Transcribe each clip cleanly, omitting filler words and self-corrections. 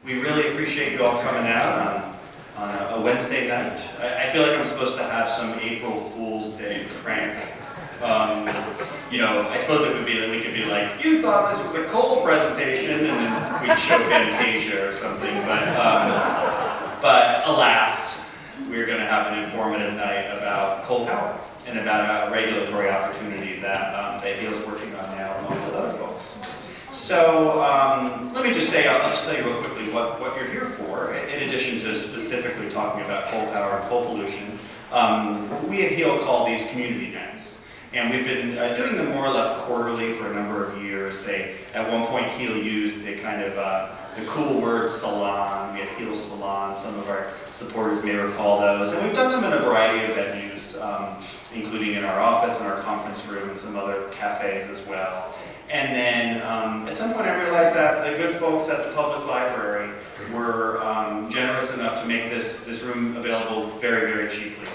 We really appreciate you all coming out on a Wednesday night. I feel like I'm supposed to have some April Fool's Day prank. You know, I suppose it would be that we could be like, you thought this was a coal presentation, and then we'd show Fantasia or something, but alas, we're going to have an informative night about coal power and about a regulatory opportunity that HEAL's working on now along with other folks. So let me just say, I'll just tell you real quickly what you're here for, in addition to specifically talking about coal power and coal pollution. We at HEAL call these community events. And we've been doing them more or less quarterly for a number of years. At one point, HEAL used the kind of the cool word salon. We had HEAL Salon. Some of our supporters may recall those. And we've done them in a variety of venues, including in our office and our conference room and some other cafes as well. And then at some point, I realized that the good folks at the public library were generous enough to make this room available very, very cheaply.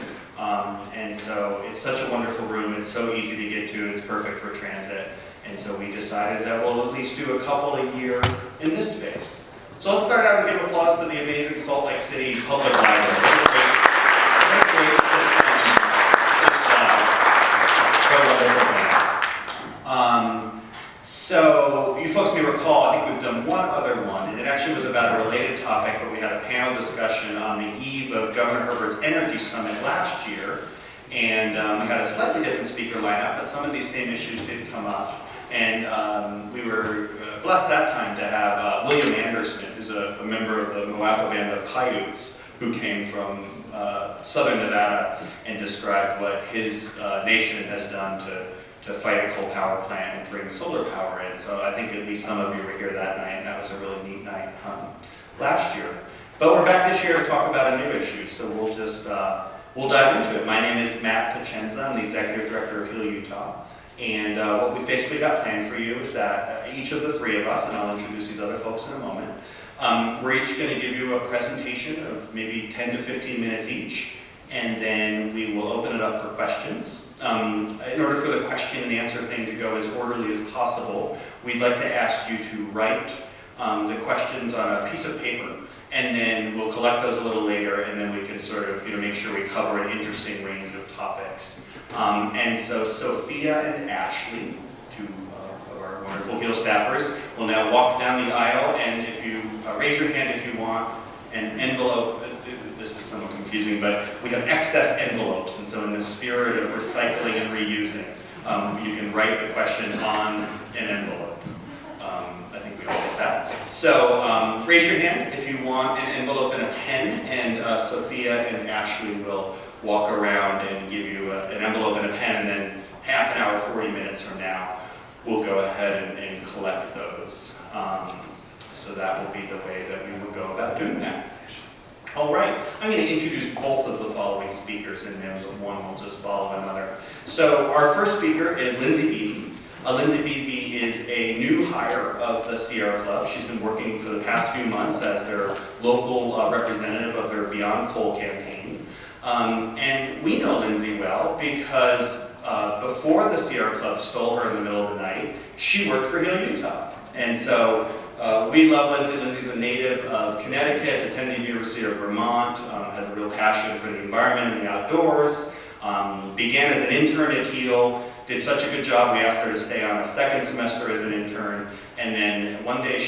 And so it's such a wonderful room, it's so easy to get to, it's perfect for transit. And so we decided that we'll at least do a couple a year in this space. So let's start out and give applause to the amazing Salt Lake City Public Library. What a great system. So you folks may recall, I think we've done one other one, and it actually was about a related topic, but we had a panel discussion on the eve of Governor Herbert's Energy Summit last year, and we had a slightly different speaker lineup, but some of these same issues did come up. And we were blessed that time to have William Anderson, who's a member of the Moapa band of Paiutes, who came from southern Nevada and described what his nation has done to fight a coal power plant and bring solar power in. So I think at least some of you were here that night, and that was a really neat night last year. But we're back this year to talk about a new issue, so we'll just we'll dive into it. My name is Matt Pacenza. I'm the Executive Director of HEAL Utah. And what we've basically got planned for you is that each of the three of us, and I'll introduce these other folks in a moment, we're each going to give you a presentation of maybe 10 to 15 minutes each, and then we will open it up for questions. In order for the question and answer thing to go as orderly as possible, we'd like to ask you to write the questions on a piece of paper, and then we'll collect those a little later, and then we can sort of make sure we cover an interesting range of topics. And so Sophia and Ashley, two of our wonderful HEAL staffers, will now walk down the aisle, and if you raise your hand if you want an envelope. This is somewhat confusing, but we have excess envelopes, and so in the spirit of recycling and reusing, you can write the question on an envelope. I think we all get that. So raise your hand if you want an envelope and a pen, and Sophia and Ashley will walk around and give you an envelope and a pen, and then half an hour, 40 minutes from now, we'll go ahead and collect those. So that will be the way that we will go about doing that. All right, I'm going to introduce both of the following speakers, and then one will just follow another. So our first speaker is Lindsay Beebe. Lindsay Beebe is a new hire of the Sierra Club. She's been working for the past few months as their local representative of their Beyond Coal campaign. And we know Lindsay well because before the Sierra Club stole her in the middle of the night, she worked for HEAL Utah. And so we love Lindsay. Lindsay's a native of Connecticut, attended the University of Vermont, has a real passion for the environment and the outdoors, began as an intern at HEAL, did such a good job we asked her to stay on a second semester as an intern, and then one day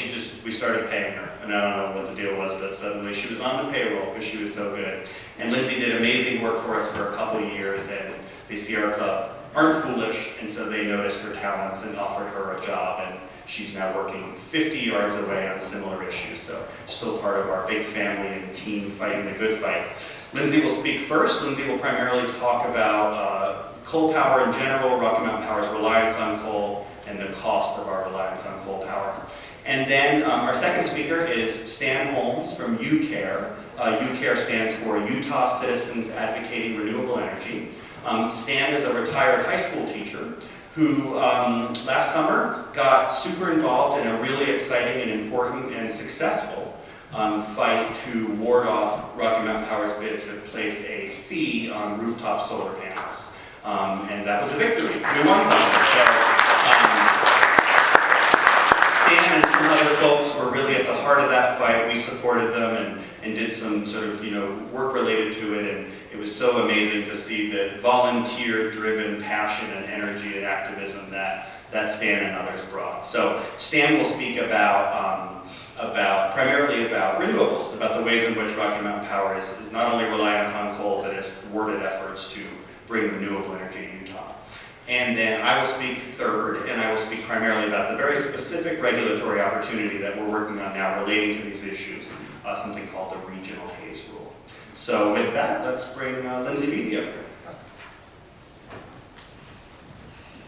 we started paying her, and I don't know what the deal was, but suddenly she was on the payroll because she was so good. And Lindsay did amazing work for us for a couple of years, and the Sierra Club aren't foolish, and so they noticed her talents and offered her a job, and she's now working 50 yards away on similar issues, so still part of our big family and team fighting the good fight. Lindsay will speak first. Lindsay will primarily talk about coal power in general, Rocky Mountain Power's reliance on coal, and the cost of our reliance on coal power. And then our second speaker is Stan Holmes from UCARE. UCARE stands for Utah Citizens Advocating Renewable Energy. Stan is a retired high school teacher who last summer got super involved in a really exciting and important and successful fight to ward off Rocky Mountain Power's bid to place a fee on rooftop solar panels. And that was a victory. We won something. So Stan and some other folks were really at the heart of that fight. We supported them and did some sort of, work related to it, and it was so amazing to see the volunteer-driven passion and energy and activism that Stan and others brought. So Stan will speak primarily about renewables, about the ways in which Rocky Mountain Power is not only reliant upon coal, but has thwarted efforts to bring renewable energy to Utah. And then I will speak third, and I will speak primarily about the very specific regulatory opportunity that we're working on now relating to these issues, something called the Regional Haze Rule. So with that, let's bring Lindsay Beebe up here.